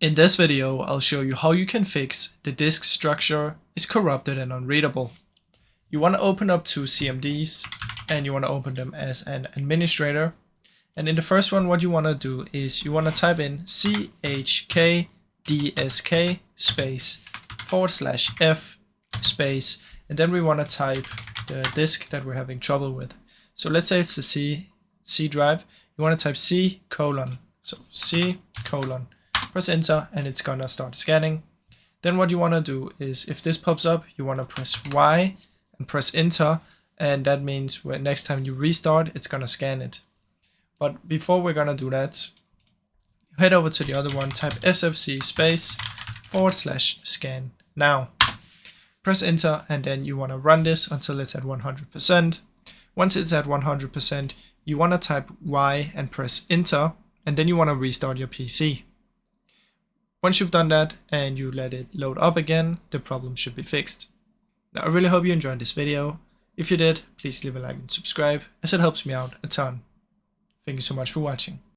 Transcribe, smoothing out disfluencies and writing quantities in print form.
In this video, I'll show you how you can fix the disk structure is corrupted and unreadable. You want to open up two CMDs and you want to open them as an administrator. And in the first one, what you want to do is you want to type in chkdsk space /f space, and then we want to type the disk that we're having trouble with. So let's say it's the C drive. You want to type C:, so C:, press enter, and it's gonna start scanning. Then what you want to do is, if this pops up, you want to press Y and press enter, and that means when next time you restart, it's gonna scan it. But before we're gonna do that, head over to the other one, type sfc space /scan now. Press enter, and then you want to run this until it's at 100%. Once it's at 100%, you want to type Y and press enter, and then you want to restart your PC. Once you've done that and you let it load up again, the problem should be fixed. Now, I really hope you enjoyed this video. If you did, please leave a like and subscribe, as it helps me out a ton. Thank you so much for watching.